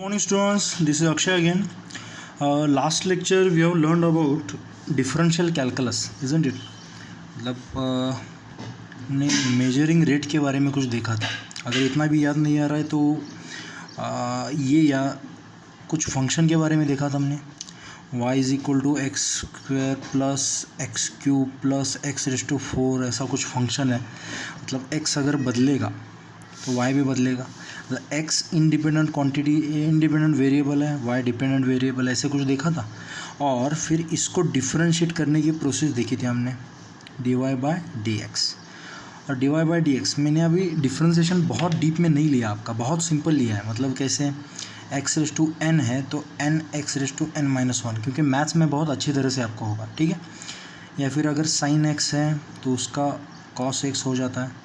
Morning students, this is Akshay again. Last lecture we have learned about differential calculus, isn't it? मतलब हमने measuring rate के बारे में कुछ देखा था. अगर इतना भी याद नहीं आ रहा है तो ये या कुछ फंक्शन के बारे में देखा था हमने. y is equal to x square plus X cube plus X raise to 4 ऐसा कुछ फंक्शन है. मतलब x अगर बदलेगा तो y भी बदलेगा. x independent quantity independent variable है, y डिपेंडेंट वेरिएबल, ऐसे कुछ देखा था. और फिर इसको डिफरेंशिएट करने की प्रोसेस देखी थी हमने, dy बाय डी एक्स. और dy बाय डी एक्स मैंने अभी डिफ्रेंसिएशन बहुत डीप में नहीं लिया, आपका बहुत सिंपल लिया है. मतलब कैसे, x रेज़ टू n है तो n x raise to n minus 1, क्योंकि मैथ्स में बहुत अच्छी तरह से आपको होगा, ठीक है. या फिर अगर साइन x है तो उसका cos x हो जाता है.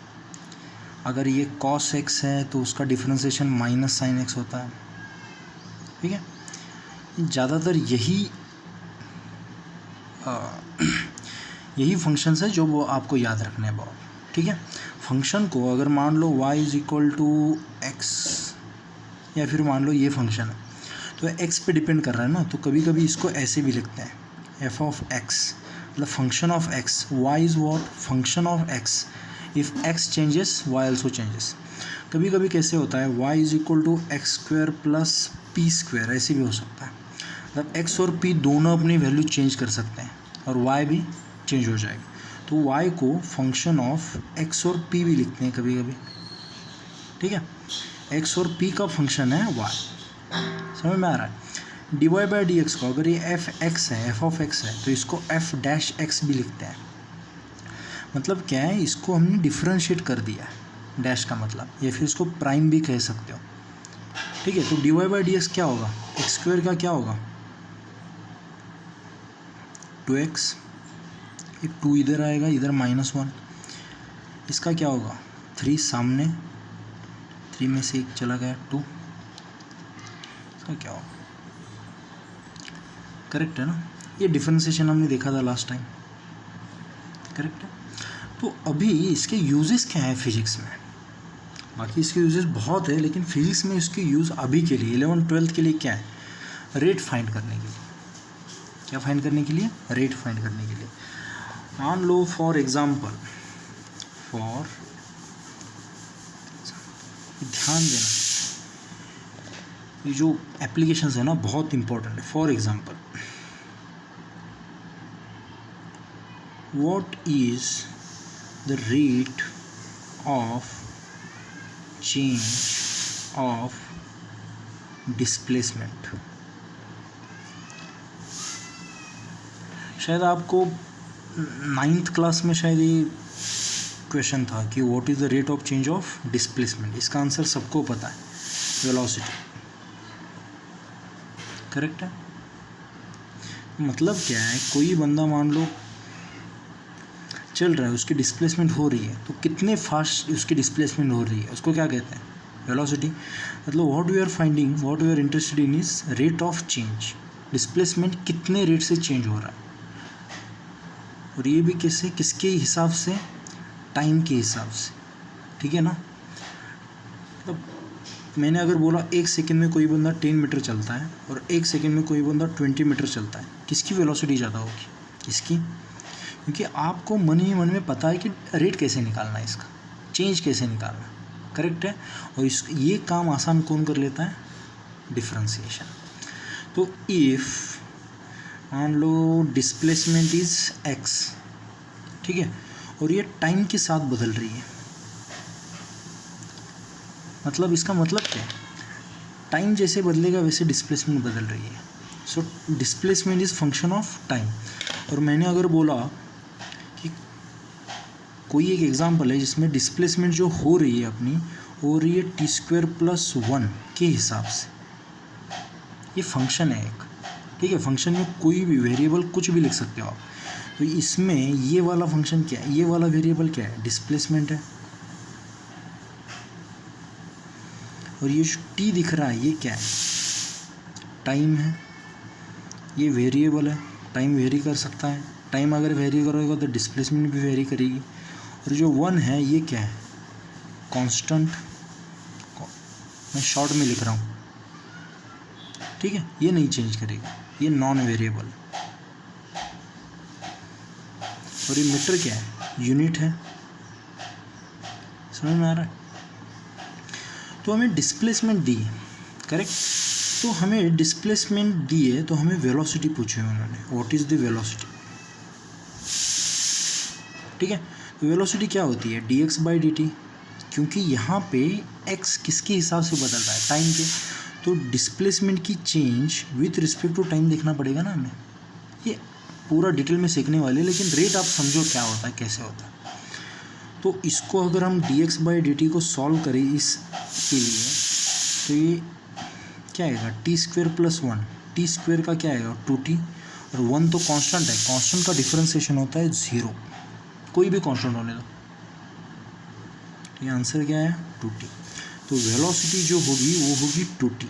अगर ये cos x है तो उसका डिफरेंशिएशन माइनस साइन x होता है, ठीक है. ज़्यादातर यही फंक्शंस है जो वो आपको याद रखने हैं बहुत, ठीक है. फंक्शन को अगर मान लो y is equal to X, या फिर मान लो ये फंक्शन है तो x पे डिपेंड कर रहा है ना, तो कभी कभी इसको ऐसे भी लिखते हैं f ऑफ x, मतलब function of x. y is what, function of x. If x changes y also changes. कभी कभी कैसे होता है, y is equal to x square plus P square, ऐसे भी हो सकता है. मतलब x और p दोनों अपनी वैल्यू चेंज कर सकते हैं और y भी चेंज हो जाएगी. तो y को फंक्शन ऑफ x और p भी लिखते हैं कभी कभी, ठीक है. x और p का फंक्शन है y, समझ में आ रहा है. dy बाई डी एक्स को अगर ये एफ एक्स है, एफ ऑफ एक्स है, तो इसको एफ डैश एक्स भी लिखते हैं. मतलब क्या है, इसको हमने डिफरेंशिएट कर दिया है, डैश का मतलब, या फिर इसको प्राइम भी कह सकते हो, ठीक है. तो dy बाई डी एक्स क्या होगा, एक्स स्क्वायर का क्या होगा 2x, एक 2 इधर आएगा, इधर माइनस 1. इसका क्या होगा 3 सामने, 3 में से एक चला गया 2, इसका क्या होगा. करेक्ट है ना. ये डिफरेंशिएशन हमने देखा था लास्ट टाइम, करेक्ट है. तो अभी इसके यूजेस क्या है फिजिक्स में. बाकी इसके यूजेस बहुत है, लेकिन फिजिक्स में इसके यूज़ अभी के लिए 11th-12th के लिए क्या है, रेट फाइंड करने के लिए. क्या फाइंड करने के लिए, रेट फाइंड करने के लिए. मान लो फॉर एग्जांपल, ध्यान देना, ये जो एप्लीकेशंस है ना बहुत इंपॉर्टेंट है. For example, what is the rate of change of displacement. शायद आपको 9th क्लास में शायद ये क्वेश्चन था कि what is the rate of change of displacement. इसका आंसर सबको पता है, वेलोसिटी. करेक्ट है. मतलब क्या है, कोई बंदा मान लो चल रहा है, उसकी डिस्प्लेसमेंट हो रही है, तो कितने फास्ट उसकी डिस्प्लेसमेंट हो रही है उसको क्या कहते हैं, वेलोसिटी. मतलब what we are finding, what we are interested in is rate of change. Displacement कितने रेट से चेंज हो रहा है, और ये भी कैसे, किसके हिसाब से, टाइम के हिसाब से, ठीक है ना. मतलब मैंने अगर बोला 1 सेकंड में कोई बंदा 10 मीटर चलता है और 1 सेकंड में कोई बंदा 20 मीटर चलता है, किसकी वेलोसिटी ज़्यादा होगी, किसकी. क्योंकि आपको मन ही मन में पता है कि रेट कैसे निकालना है, इसका चेंज कैसे निकालना है, करेक्ट है. और ये काम आसान कौन कर लेता है, डिफरेंशिएशन. तो इफ़ मान लो डिस्प्लेसमेंट इज़ x, ठीक है, और ये टाइम के साथ बदल रही है. मतलब इसका मतलब क्या है, टाइम जैसे बदलेगा वैसे डिस्प्लेसमेंट बदल रही है. So displacement is function of time. और मैंने अगर बोला कि कोई एक एग्जांपल है जिसमें डिस्प्लेसमेंट जो हो रही है अपनी, हो रही है t² + 1 के हिसाब से. ये फंक्शन है एक, ठीक है. फंक्शन में कोई भी वेरिएबल कुछ भी लिख सकते हो आप. तो इसमें ये वाला फंक्शन क्या है, ये वाला वेरिएबल क्या है, डिस्प्लेसमेंट है. और ये जो t दिख रहा है ये क्या है, टाइम है. ये वेरिएबल है, टाइम वेरी कर सकता है. टाइम अगर वेरी करेगा तो डिस्प्लेसमेंट भी वेरी करेगी. और जो 1 है ये क्या है, कांस्टेंट. मैं शॉर्ट में लिख रहा हूँ, ठीक है, ये नहीं चेंज करेगा, ये नॉन वेरिएबल। और ये मीटर क्या है, यूनिट है, समझ में आ रहा है। तो हमें डिस्प्लेसमेंट दी है, करेक्ट। तो हमें डिस्प्लेसमेंट दी है तो हमें वेलोसिटी पूछी है उन्होंने, व्हाट इज़ द वेलोसिटी, ठीक है। तो वेलोसिटी क्या होती है, dx/dt, क्योंकि यहाँ पे x किसके हिसाब से बदल रहा है, टाइम के। तो डिस्प्लेसमेंट की change with respect to time देखना पड़ेगा ना हमें। ये पूरा डिटेल में सीखने वाले, लेकिन रेट आप समझो क्या होता है, कैसे होता है। तो इसको अगर हम dx/dt को सॉल्व करें इसके लिए, तो ये क्या आएगा, t² + 1, t² का क्या आएगा 2t, और 1 तो कांस्टेंट है, कांस्टेंट का डिफरेंशिएशन होता है 0, कोई भी कांस्टेंट होने दो। तो ये आंसर क्या है 2t। तो वेलोसिटी जो होगी वो होगी 2t।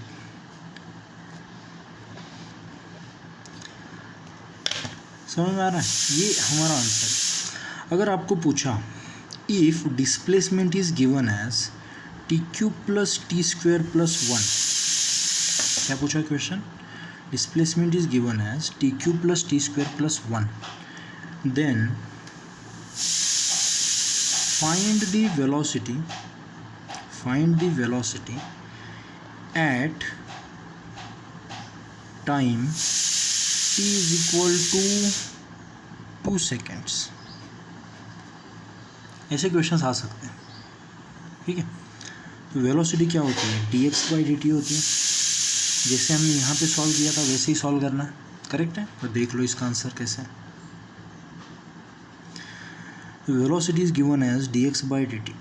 समझ में आ रहा है, ये हमारा आंसर। अगर आपको पूछा if displacement is given as t³ + t² + 1, क्या पूछा question, displacement is given as t³ + t² + 1, then find the velocity at time t is equal to 2 seconds। ऐसे क्वेश्चंस आ सकते हैं, ठीक है। तो वेलोसिटी क्या होती है, dx/dt होती है। जैसे हमने यहाँ पे सॉल्व किया था वैसे ही सॉल्व करना है, करेक्ट है। तो देख लो इसका आंसर कैसे है। Velocity is given as dx/dt,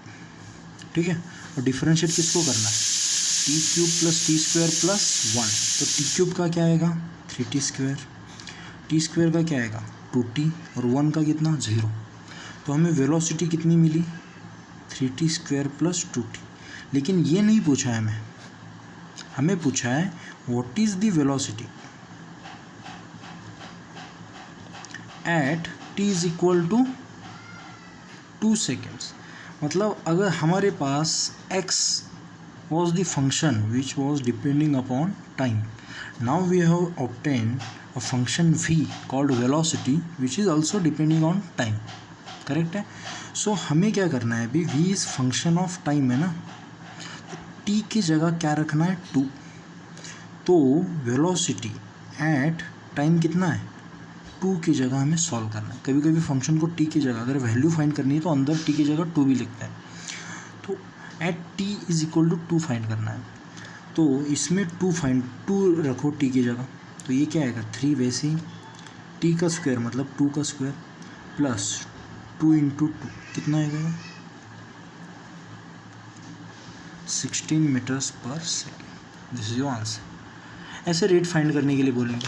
ठीक है। और डिफरेंशिएट किसको करना है, t³ + t² + 1। तो t³ का क्या आएगा 3t², t² का क्या आएगा 2t, और 1 का कितना 0। तो हमें वेलोसिटी कितनी मिली 3t² + 2t। लेकिन ये नहीं पूछा है हमें पूछा है what is the velocity at t is equal to 2 seconds। मतलब अगर हमारे पास x was the function which was depending upon time, now we have obtained a function v called velocity which is also depending on time, correct है। सो हमें क्या करना है अभी, v is function of time है ना, तो t की जगह क्या रखना है 2। तो वेलोसिटी एट टाइम कितना है 2 की जगह हमें सॉल्व करना है। कभी कभी फंक्शन को t की जगह अगर वैल्यू फाइंड करनी है तो अंदर t की जगह 2 भी लिखते हैं। तो at t is equal to 2 find करना है। तो इसमें 2 रखो t की जगह, तो ये क्या आएगा 3, वैसे ही t का स्क्वायर मतलब 2 का स्क्वायर प्लस 2 × 2 कितना आएगा 16 metres per second. This is your answer. ऐसे रेट फाइंड करने के लिए बोलेंगे।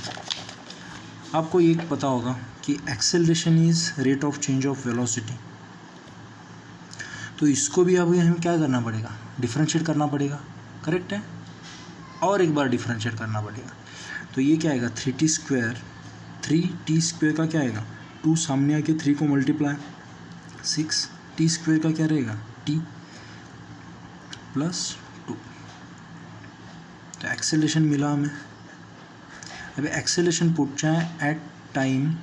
आपको ये पता होगा कि acceleration is rate of change of velocity. तो इसको भी अभी हमें क्या करना पड़ेगा, डिफरेंशिएट करना पड़ेगा, करेक्ट है। और एक बार डिफरेंशिएट करना पड़ेगा। तो ये क्या आएगा 3t², 3t² का क्या आएगा 2, सामने आके 3 को मल्टीप्लाई 6, t² का क्या रहेगा t + 2। तो एक्सेलरेशन मिला हमें। अभी एक्सेलरेशन पूछा है at time,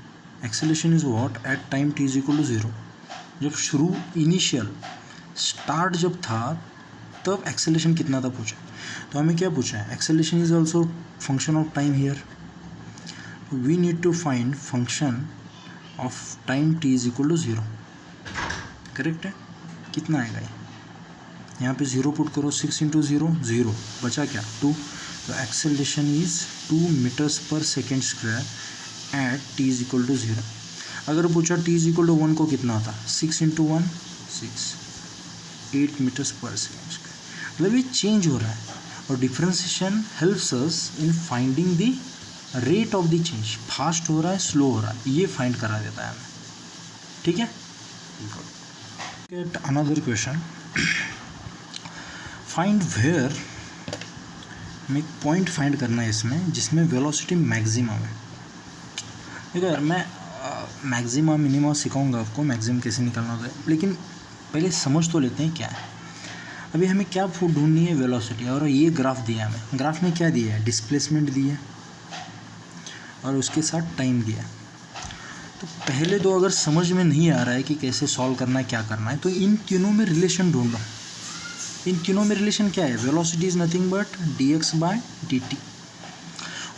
acceleration is what at time t is equal to 0। जब शुरू इनिशियल स्टार्ट जब था तब एक्सेलरेशन कितना था पूछा। तो हमें क्या पूछा है, acceleration is also function of time here. We need to find function of time t is equal to 0, correct है। कितना आएगा ये, यहाँ पे 0 पुट करो, 6 × 0 0, बचा क्या 2। तो acceleration is 2 metres per second square at t is equal to 0। अगर पूछा t इज इक्वल टू 1 को कितना था 6 × 1 6, 8 मीटर्स पर सेकेंड स्क्वायर। मतलब ये चेंज हो रहा है और differentiation helps us in finding the rate of the change, fast हो रहा है स्लो हो रहा है, ये फाइंड करा देता है हमें, ठीक है। Get another question, find where, हमें एक पॉइंट फाइंड करना है इसमें जिसमें वेलोसिटी मैक्सिमम है। देखो यार मैं मैक्सिमा मिनिमा सिखाऊंगा आपको, मैक्सिमम कैसे निकालना होता है, लेकिन पहले समझ तो लेते हैं क्या है। अभी हमें क्या ढूंढनी है, वेलोसिटी, और ये ग्राफ दिया है हमें। ग्राफ में क्या दिया है, डिस्प्लेसमेंट दिया है और उसके साथ टाइम दिया है। तो पहले तो अगर समझ में नहीं आ रहा है कि कैसे सॉल्व करना है, क्या करना है, तो इन तीनों में रिलेशन ढूंढो। इन तीनों में रिलेशन क्या है, velocity is nothing but dx by dt।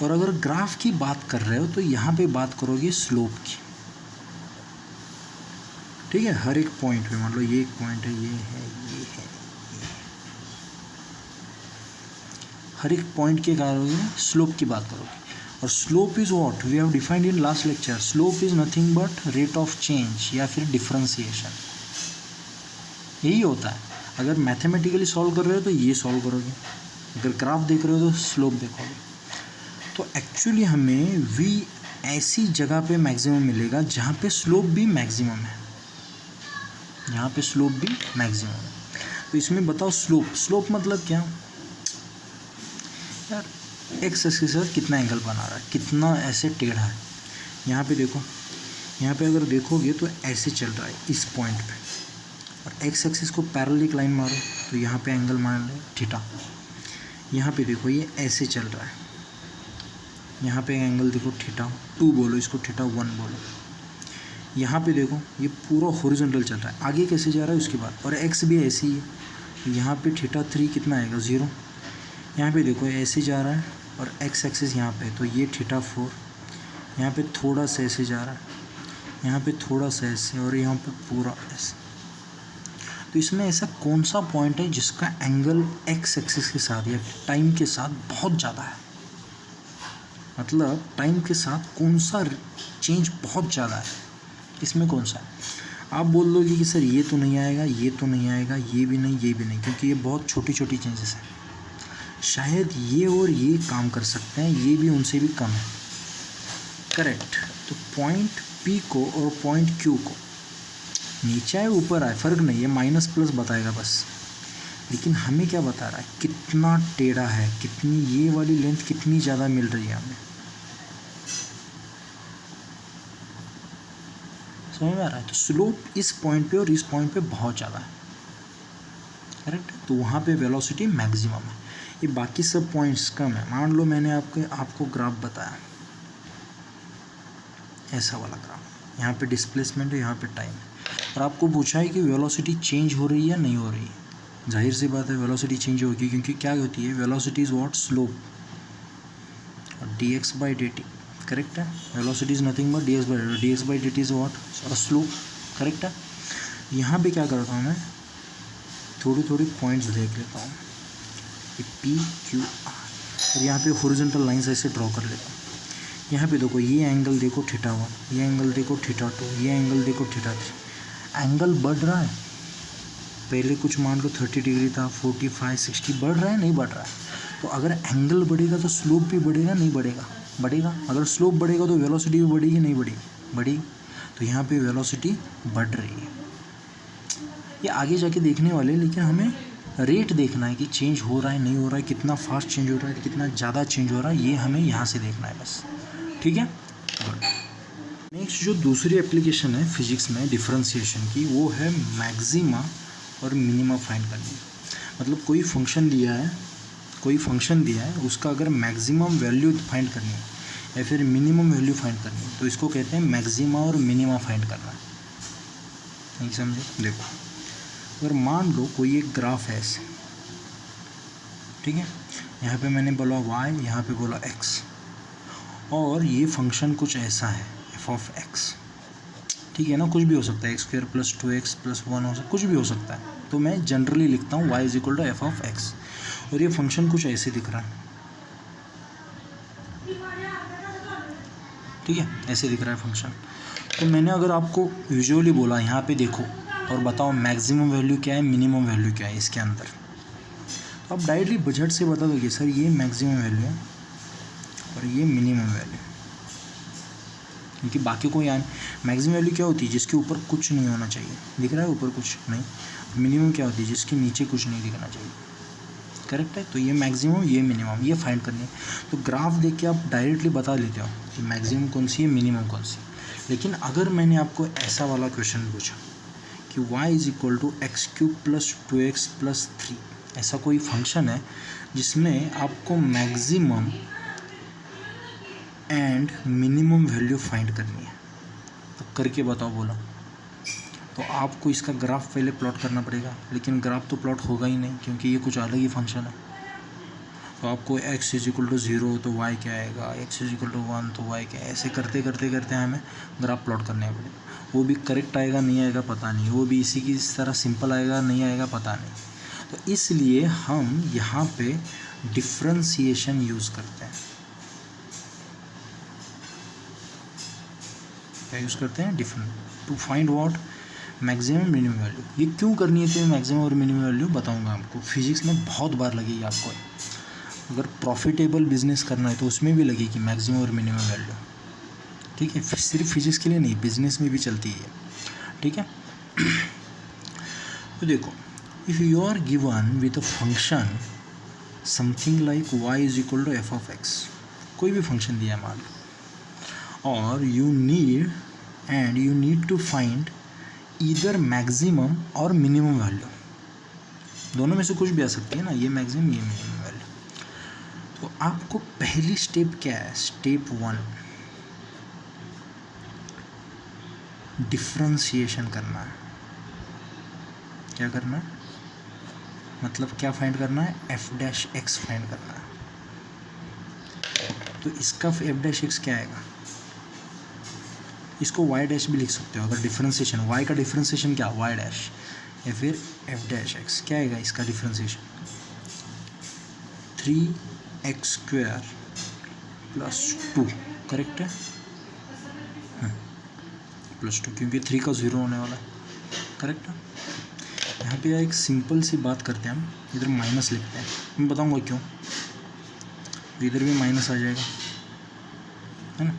और अगर ग्राफ की बात कर रहे हो तो यहाँ पे बात करोगे स्लोप की, ठीक है। हर एक पॉइंट पे, मान लो ये एक पॉइंट है, ये है, ये है, हर एक पॉइंट के करोगे स्लोप की बात करोगे। और slope is what we have defined in last lecture, slope is nothing but rate of change या फिर डिफरेंशिएशन, यही होता है। अगर मैथमेटिकली सॉल्व कर रहे हो तो ये सॉल्व करोगे, अगर ग्राफ देख रहे हो तो स्लोप देखोगे। तो एक्चुअली हमें v ऐसी जगह पे मैक्सिमम मिलेगा जहाँ पे स्लोप भी मैक्सिमम है, यहाँ पे स्लोप भी मैक्सिमम है। तो इसमें बताओ स्लोप मतलब क्या यार, एक्स एक्सिस पर कितना एंगल बना रहा है, कितना ऐसे टेढ़ा है। यहाँ पे देखो, यहाँ पे अगर देखोगे तो ऐसे चल रहा है इस पॉइंट पे, और एक्स एक्सिस को पैरेलल एक लाइन मारो तो यहाँ पे एंगल मान लो थीटा। यहाँ पे देखो ये ऐसे चल रहा है, यहाँ पे एंगल देखो थीटा 2 बोलो, इसको थीटा 1 बोलो। यहाँ पे देखो ये पूरा हॉरिजॉन्टल चल रहा है, आगे कैसे जा रहा है उसके बाद, और एक्स भी ऐसे ही है। यहाँ पे थीटा 3 कितना आएगा, 0। यहाँ पे देखो ऐसे जा रहा है और एक्स एक्सिस यहाँ पे, तो ये थीटा 4। यहाँ पे थोड़ा सा ऐसे जा रहा है, यहाँ पे थोड़ा सा ऐसे, और यहाँ पे पूरा ऐसे। तो इसमें ऐसा कौन सा पॉइंट है जिसका एंगल एक्स एक्सिस के साथ या टाइम के साथ बहुत ज़्यादा है, मतलब टाइम के साथ कौन सा चेंज बहुत ज़्यादा है, इसमें कौन सा है। आप बोल दोगे कि सर ये तो नहीं आएगा, ये तो नहीं आएगा, ये भी नहीं, ये भी नहीं, क्योंकि ये बहुत छोटी छोटी चेंजेस हैं। शायद ये और ये काम कर सकते हैं, ये भी उनसे भी कम है, करेक्ट। तो पॉइंट P को और पॉइंट Q को नीचे आए ऊपर आए फ़र्क नहीं है, माइनस प्लस बताएगा बस। लेकिन हमें क्या बता रहा है, कितना टेढ़ा है, कितनी ये वाली लेंथ कितनी ज़्यादा मिल रही है हमें, समझ में आ रहा है। तो स्लोप इस पॉइंट पे और इस पॉइंट पे बहुत ज़्यादा है, करेक्ट। तो वहाँ पे वेलोसिटी मैक्सिमम है, ये बाकी सब पॉइंट्स कम है। मान लो मैंने आपको ग्राफ बताया, ऐसा वाला ग्राफ, यहाँ पे डिस्प्लेसमेंट है, यहाँ पे टाइम है, और आपको पूछा है कि वेलोसिटी चेंज हो रही है या नहीं हो रही है। जाहिर सी बात है वेलोसिटी चेंज होगी, क्योंकि क्या होती है, वेलोसिटी इज़ व्हाट, स्लोप, और dx बाई dt, करेक्ट है। Velocity is nothing but dx by dt is what, slope, correct है। यहाँ पे क्या करता हूँ मैं, थोड़ी पॉइंट्स देख लेता हूँ, P Q R, और यहाँ पे हॉरिजॉन्टल लाइंस ऐसे ड्रॉ कर लेता हूँ। यहाँ पे देखो ये एंगल देखो थीटा 1, ये एंगल देखो थीटा 2, ये एंगल देखो थीटा 3। एंगल बढ़ रहा है, पहले कुछ मान लो 30 डिग्री था, 45 60, बढ़ रहा है नहीं बढ़ रहा है। तो अगर एंगल बढ़ेगा तो स्लोप भी बढ़ेगा नहीं बढ़ेगा, बढ़ेगा। अगर स्लोप बढ़ेगा तो वेलोसिटी भी बढ़ेगी नहीं बढ़ेगी, बढ़ेगी। तो यहाँ पे वेलोसिटी बढ़ रही है, ये आगे जाके देखने वाले, लेकिन हमें रेट देखना है कि चेंज हो रहा है नहीं हो रहा है, कितना फास्ट चेंज हो रहा है, कितना ज़्यादा चेंज हो रहा है, ये हमें यहाँ से देखना है बस, ठीक है। गुड। नेक्स्ट जो दूसरी एप्लीकेशन है फिजिक्स में डिफरेंशिएशन की, वो है मैक्सिमा और मिनिमा फाइंड करनी। मतलब कोई फंक्शन दिया है, उसका अगर मैक्सिमम वैल्यू फाइंड करनी है या फिर मिनिमम वैल्यू फाइंड करनी है, तो इसको कहते हैं मैक्सिमा और मिनिमा फाइंड करना। नहीं समझे, देखो अगर मान लो कोई एक ग्राफ है ऐसे, ठीक है, यहाँ पे मैंने बोला y, यहाँ पे बोला x, और ये फंक्शन कुछ ऐसा है f ऑफ x, ठीक है ना, कुछ भी हो सकता है, x² + 2x + 1 हो सकता, कुछ भी हो सकता है। तो मैं जनरली लिखता हूँ y = f ऑफ x, और ये फंक्शन कुछ ऐसे दिख रहा है, ठीक है, ऐसे दिख रहा है फंक्शन। तो मैंने अगर आपको विजुअली बोला यहाँ पे देखो और बताओ मैक्सिमम वैल्यू क्या है, मिनिमम वैल्यू क्या है इसके अंदर, तो आप डायरेक्टली बजट से बता दोगे सर ये मैक्सिमम वैल्यू है और ये मिनिमम वैल्यू, क्योंकि बाकी कोई मैक्सिमम वैल्यू क्या होती है, जिसके ऊपर कुछ नहीं होना चाहिए, दिख रहा है ऊपर कुछ नहीं। मिनिमम क्या होती है, जिसके नीचे कुछ नहीं दिखना चाहिए, करेक्ट है। तो ये मैक्सिमम, ये मिनिमम, ये फाइंड करनी है। तो ग्राफ देख के आप डायरेक्टली बता लेते हो कि मैक्सिमम कौन सी है, मिनिमम कौन सी। लेकिन अगर मैंने आपको ऐसा वाला क्वेश्चन पूछा कि कि y is equal to x cube plus 2x plus 3, ऐसा कोई फंक्शन है जिसमें आपको maximum and minimum value find करनी है, तो करके बताओ बोलो। तो आपको इसका ग्राफ पहले प्लॉट करना पड़ेगा, लेकिन ग्राफ तो प्लॉट होगा ही नहीं क्योंकि ये कुछ अलग ही फंक्शन है। तो आपको x इज इक्वल टू 0 तो y क्या आएगा, x इज इक्वल टू 1 तो y क्या है, ऐसे करते करते करते हमें ग्राफ प्लॉट करने पड़ेगा। वो भी करेक्ट आएगा नहीं आएगा पता नहीं, वो भी इसी की तरह सिंपल आएगा नहीं आएगा पता नहीं। तो इसलिए हम यहाँ पे डिफ्रेंसिएशन यूज़ करते हैं। क्या यूज़ करते हैं? Different to find what maximum minimum value. ये क्यों करनी है तो मैक्सिमम और मिनिमम वैल्यू बताऊंगा आपको। फिजिक्स में बहुत बार लगेगी आपको, अगर प्रॉफिटेबल बिजनेस करना है तो उसमें भी लगेगी मैक्सिमम और मिनिमम वैल्यू, ठीक है। सिर्फ फिजिक्स के लिए नहीं, बिजनेस में भी चलती है, ठीक है। तो देखो, if you are given with a function something like y is equal to f of x, कोई भी फंक्शन दिया है मान लो, और you need to find either maximum और मिनिमम वैल्यू, दोनों में से कुछ भी आ सकती है ना, ये मैक्सिमम ये मिनिमम वैल्यू। तो आपको पहली स्टेप क्या है? स्टेप 1 डिफ्रेंशिएशन करना है। क्या करना है? मतलब क्या फाइंड करना है? एफ डैश एक्स फाइंड करना है। तो इसका एफ डैश एक्स क्या आएगा? इसको y डैश भी लिख सकते हो अगर डिफ्रेंशिएशन, y का डिफ्रेंशिएशन क्या? y डैश, या फिर f डैश x। क्या आएगा इसका differentiation? 3x square plus 2, correct है, प्लस 2, क्योंकि 3 का 0 होने वाला है, करेक्ट है। यहाँ पे एक सिंपल सी बात करते हैं हम, इधर माइनस लिखते हैं, मैं बताऊँगा क्यों। इधर भी माइनस आ जाएगा, है ना।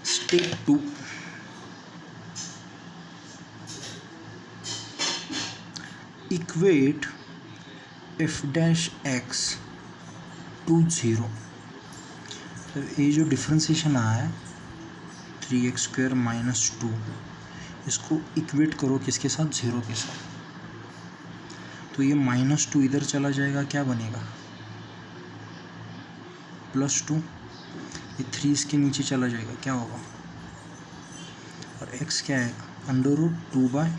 Step 2, equate f dash x to 0। तो ये जो डिफ्रेंशिएशन आया है 3x स्क्वायर माइनस 2, इसको इक्वेट करो किसके साथ? 0 के साथ। तो ये -2 इधर चला जाएगा, क्या बनेगा? +2। ये 3 इसके नीचे चला जाएगा, क्या होगा? और x क्या है? √2/3।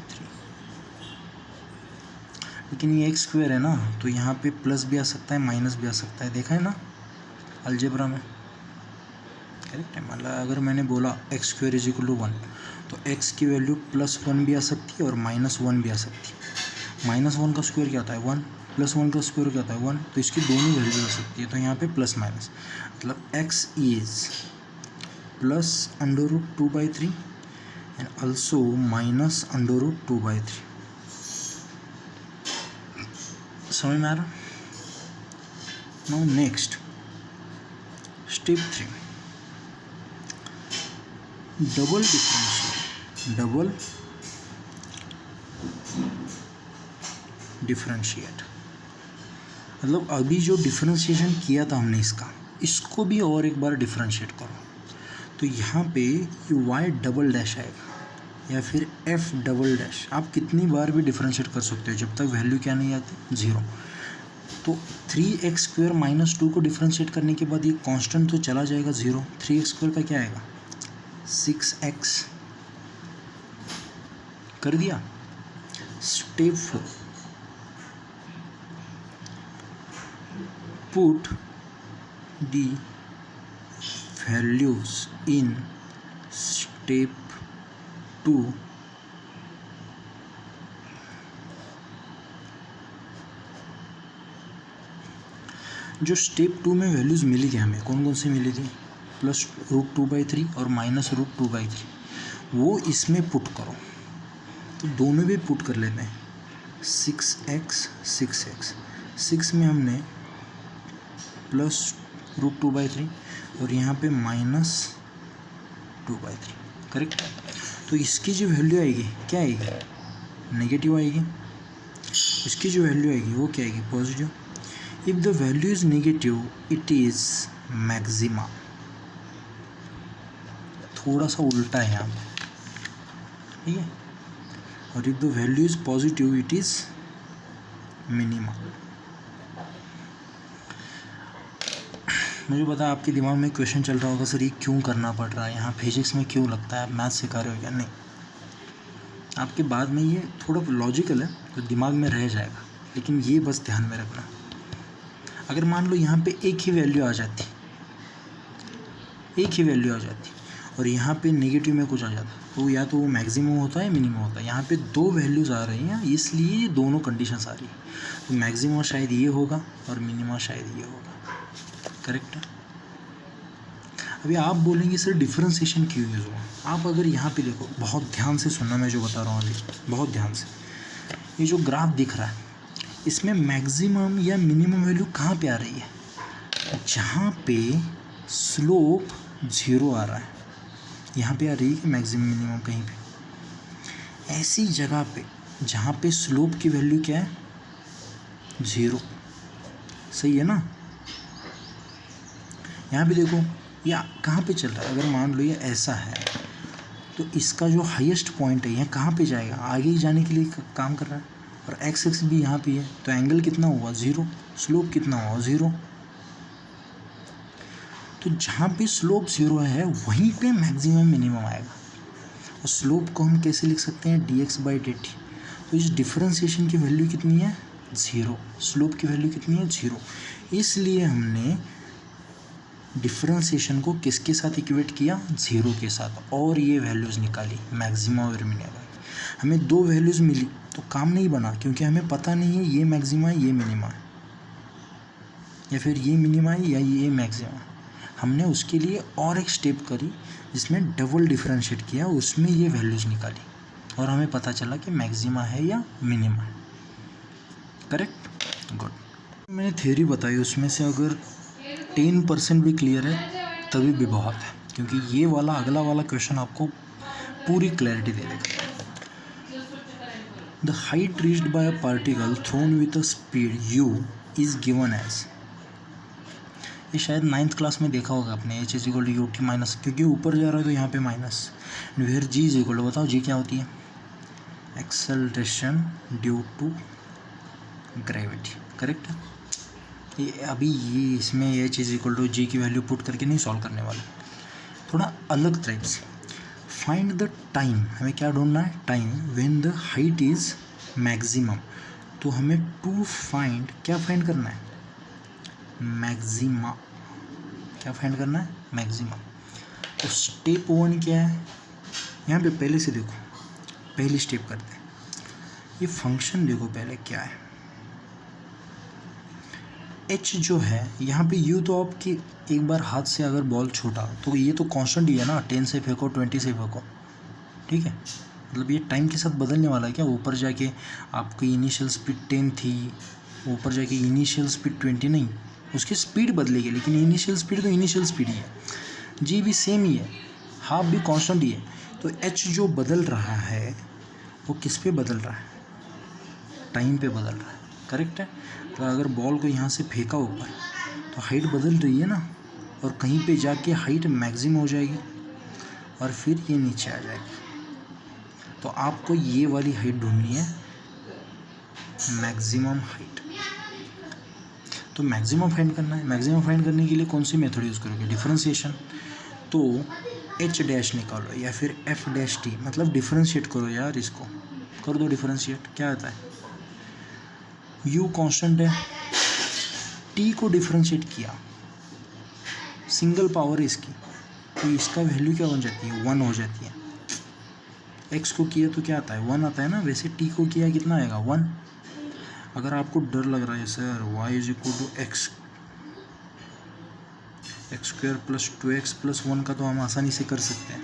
लेकिन ये x स्क्वायर है ना, तो यहाँ पे प्लस भी आ सकता है माइनस भी आ सकता है, देखा है ना अलजेब्रा में, करेक्ट है। मतलब अगर मैंने बोला x square is equal to 1, तो x की वैल्यू +1 भी आ सकती है और -1 भी आ सकती है। -1 का स्क्वायर क्या होता है? 1, +1 का स्क्वायर क्या होता है? 1। तो इसकी दोनों वैल्यू आ सकती है, तो यहाँ पे प्लस माइनस, मतलब x इज +√2/3 एंड ऑल्सो -√2/3। समझ में आ रहा? Now next step 3, double differentiate. मतलब अभी जो डिफरेंशिएशन किया था हमने इसको भी और एक बार डिफरेंशिएट करो। तो यहाँ पे ये y डबल डैश आएगा या फिर f डबल डैश, आप कितनी बार भी डिफरेंशिएट कर सकते हो जब तक वैल्यू क्या नहीं आती? 0। तो 3x स्क्वायर माइनस 2 को डिफरेंशिएट करने के बाद ये कांस्टेंट तो चला जाएगा 0। 3x स्क्वायर का क्या आएगा? 6x। कर दिया। Step 4, put the values in step 2 जो स्टेप 2 में वैल्यूज़ मिली थी हमें, कौन कौन सी मिली थी? +√2/3 और -√2/3, वो इसमें पुट करो। तो दोनों भी पुट कर लेते हैं। 6x 6x, 6 में हमने +√2/3 और यहाँ पे -2/3, करेक्ट। तो इसकी जो वैल्यू आएगी क्या आएगी? नेगेटिव आएगी। इसकी जो वैल्यू आएगी वो क्या आएगी? Positive. If the value is negative it is maxima. थोड़ा सा उल्टा है यहाँ पे, ठीक है। और if the value is positive it is minima. मुझे पता है आपके दिमाग में क्वेश्चन चल रहा होगा, सर ये क्यों करना पड़ रहा है, यहाँ फिजिक्स में क्यों लगता है, आप मैथ सिखा रहे हो क्या? नहीं, आपके बाद में ये थोड़ा लॉजिकल है तो दिमाग में रह जाएगा, लेकिन ये बस ध्यान में रखना। अगर मान लो यहाँ पे एक ही वैल्यू आ जाती और यहाँ पे नेगेटिव में कुछ आ जाता, तो या तो वो मैक्सिमम होता है मिनिमम होता है। यहाँ पे दो वैल्यूज़ आ रही हैं, इसलिए ये दोनों कंडीशंस आ रही है, तो मैक्सिमम शायद ये होगा और मिनिमम शायद ये होगा। करेक्ट है। अभी आप बोलेंगे सर डिफरेंशिएशन क्यों यूज़ हुआ? आप अगर यहाँ पे देखो, बहुत ध्यान से सुनना मैं जो बता रहा हूँ अभी, बहुत ध्यान से। ये जो ग्राफ दिख रहा है इसमें मैक्सिमम या मिनिमम वैल्यू कहाँ पे आ रही है? जहाँ पे स्लोप 0 आ रहा है, यहाँ पे आ रही है कि मैक्सिमम मिनिमम कहीं पे। ऐसी जगह पे जहाँ पे स्लोप की वैल्यू क्या है? 0। सही है ना? यहाँ पे देखो या कहाँ पे चल रहा है, अगर मान लो ये ऐसा है तो इसका जो हाईएस्ट पॉइंट है यहाँ कहाँ पे जाएगा? आगे ही जाने के लिए काम कर रहा है, और एक्स एक्स भी यहाँ पे है, तो एंगल कितना हुआ? 0। स्लोप कितना हुआ? 0। तो जहाँ पे स्लोप 0 है वहीं पे मैक्सिमम मिनिमम आएगा। और स्लोप को हम कैसे लिख सकते हैं? dx/dt। तो इस डिफरेंशिएशन की वैल्यू कितनी है? 0। स्लोप की वैल्यू कितनी है? 0। इसलिए हमने डिफरेंशिएशन को किसके साथ इक्वेट किया? 0 के साथ, और ये वैल्यूज़ निकाली मैक्सिमम और मिनिमम। हमें दो वैल्यूज़ मिली तो काम नहीं बना, क्योंकि हमें पता नहीं है ये मैक्सिमा है ये मिनिमा है, या फिर ये मिनिमा है या ये मैक्सिमा है। हमने उसके लिए और एक स्टेप करी जिसमें डबल डिफरेंशिएट किया, उसमें ये वैल्यूज़ निकाली और हमें पता चला कि मैक्सिमा है या मिनिमा है। Correct, good. मैंने थ्योरी बताई, उसमें से अगर 10% भी क्लियर है तभी भी बहुत है, क्योंकि ये वाला अगला वाला क्वेश्चन आपको पूरी क्लैरिटी दे देगा। The height reached by a particle thrown with a speed u is given as. ये शायद 9th क्लास में देखा होगा आपने, h is equal to u t minus, क्योंकि ऊपर जा रहा है तो यहाँ पे माइनस, फिर g इज इक्वल टू, बताओ g क्या होती है? Acceleration due to gravity. Correct है। ये अभी ये इसमें h is equal to g की वैल्यू पुट करके नहीं सॉल्व करने वाले, थोड़ा अलग टाइप से। फाइंड द टाइम, हमें क्या ढूंढना है? Time when the height is maximum. तो हमें टू फाइंड, क्या फाइंड करना है? मैक्सिमा। क्या फाइंड करना है? मैक्सिमा। तो स्टेप 1 क्या है? यहाँ पे पहले से देखो, पहली स्टेप करते हैं। ये फंक्शन देखो पहले क्या है। h जो है यहाँ पे u, तो आपकी एक बार हाथ से अगर बॉल छोटा तो ये तो कांस्टेंट ही है ना, 10 से फेंको 20 से फेंको, ठीक है। मतलब ये टाइम के साथ बदलने वाला है क्या? ऊपर जाके आपकी इनिशियल स्पीड 10 थी, ऊपर जाके इनिशियल स्पीड 20 नहीं, उसकी स्पीड बदलेगी, लेकिन इनिशियल स्पीड तो इनिशियल स्पीड ही है। g भी सेम ही है, हाफ भी कांस्टेंट ही है। तो h जो बदल रहा है वो किस पे बदल रहा है? टाइम पे बदल रहा है। करेक्ट है। तो अगर बॉल को यहाँ से फेंका ऊपर तो हाइट बदल रही है ना, और कहीं पे जाके हाइट मैक्सिमम हो जाएगी और फिर ये नीचे आ जाएगी। तो आपको ये वाली हाइट ढूंढनी है, मैक्सिमम हाइट। तो मैक्सिमम फाइंड करना है। मैक्सिमम फाइंड करने के लिए कौन सी मेथड यूज़ करोगे? डिफरेंशिएशन। तो h डैश निकालो या फिर f डैश t, मतलब डिफरेंशिएट करो यार, इसको कर दो डिफरेंशिएट। क्या आता है? u कांस्टेंट है, t को डिफरेंशिएट किया, सिंगल पावर है इसकी, तो इसका वैल्यू क्या बन जाती है? 1 हो जाती है। x को किया तो क्या आता है? 1 आता है ना। वैसे t को किया कितना आएगा? 1। अगर आपको डर लग रहा है sir y is equal to x square plus 2x plus 1 का, तो हम आसानी से कर सकते हैं।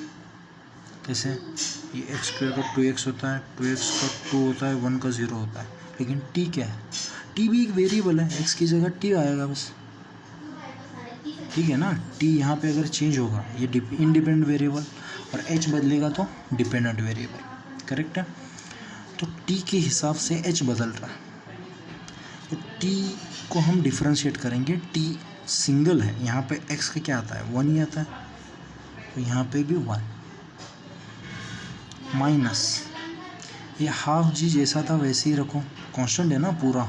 कैसे? ये एक्स स्क्वायर का 2x होता है, 2x का 2 होता है, 1 का 0 होता है। लेकिन t क्या है? t भी एक वेरिएबल है, x की जगह t आएगा बस, ठीक है ना। t यहाँ पे अगर चेंज होगा ये इंडिपेंडेंट वेरिएबल, और h बदलेगा तो डिपेंडेंट वेरिएबल। करेक्ट है। तो t के हिसाब से h बदल रहा है, तो t को हम डिफरेंशिएट करेंगे। t सिंगल है, यहाँ पे x का क्या आता है? 1 ही आता है, तो यहाँ पे भी 1 माइनस ये हाफ जी जैसा था वैसे ही रखो, कांस्टेंट है ना पूरा।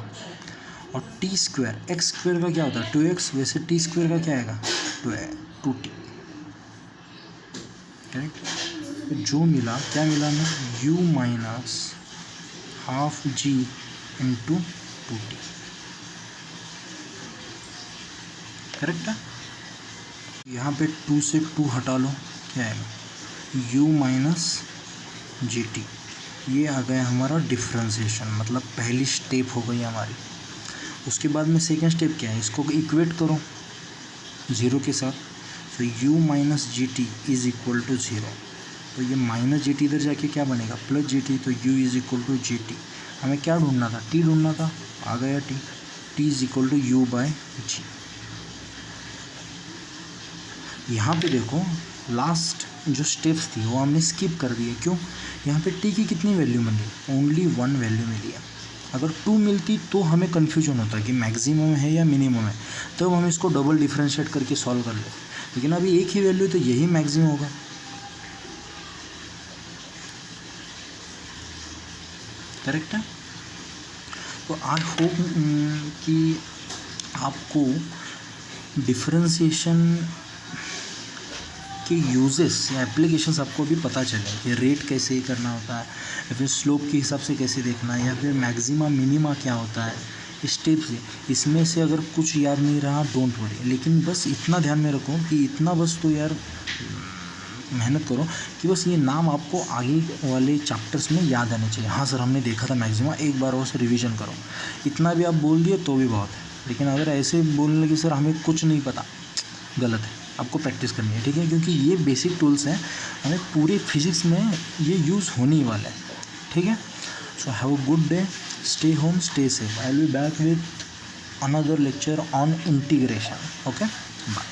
और टी स्क्वायर, एक्स स्क्वायर का क्या होता है 2x, वैसे टी स्क्वायर का क्या आएगा 2t, करेक्ट। तो जो मिला क्या मिला ना, u माइनस हाफ जी इंटू 2t, करेक्ट है। यहाँ पे 2 से 2 हटा लो, क्या आएगा u माइनस जी टी। ये आ गया हमारा डिफ्रेंसिएशन, मतलब पहली स्टेप हो गई हमारी। उसके बाद में सेकेंड स्टेप क्या है, इसको इक्वेट करो ज़ीरो के साथ। तो u minus g t is equal to zero. तो ये माइनस जी टी इधर जाके क्या बनेगा प्लस जी टी। तो u is equal to g t. हमें क्या ढूंढना था, t ढूंढना था, आ गया t। t is equal to u by G. यहाँ पे देखो लास्ट जो स्टेप्स थी वो हमने स्किप कर दिए। क्यों, यहाँ पे t की कितनी वैल्यू मिली, ओनली 1 वैल्यू मिली है। अगर 2 मिलती तो हमें कन्फ्यूजन होता कि मैक्सिमम है या मिनिमम है, तब हम इसको डबल डिफ्रेंशिएट करके सॉल्व कर लेते। लेकिन अभी एक ही वैल्यू, तो यही मैक्सिमम होगा, करेक्ट है। तो आई होप कि आपको डिफरेंशिएशन के यूजेस या एप्लीकेशंस आपको भी पता चले कि रेट कैसे करना होता है, या फिर स्लोप के हिसाब से कैसे देखना है, या फिर मैक्सिमा मिनिमा क्या होता है, स्टेप्स है। इसमें से अगर कुछ याद नहीं रहा डोंट वरी, लेकिन बस इतना ध्यान में रखो कि इतना बस तो यार मेहनत करो कि बस ये नाम आपको आगे वाले चैप्टर्स में याद आने चाहिए। हाँ सर हमने देखा था मैक्सिमा, एक बार और से रिवीजन करो। इतना भी आप बोल दिए तो भी बहुत है, लेकिन अगर ऐसे बोलने लगे सर हमें कुछ नहीं पता, गलत है। आपको प्रैक्टिस करनी है, ठीक है, क्योंकि ये बेसिक टूल्स हैं, हमें पूरी फिजिक्स में ये यूज़ होने ही वाला है, ठीक है। So have a good day, stay home, stay safe. I will be back with another lecture on integration. Okay, bye.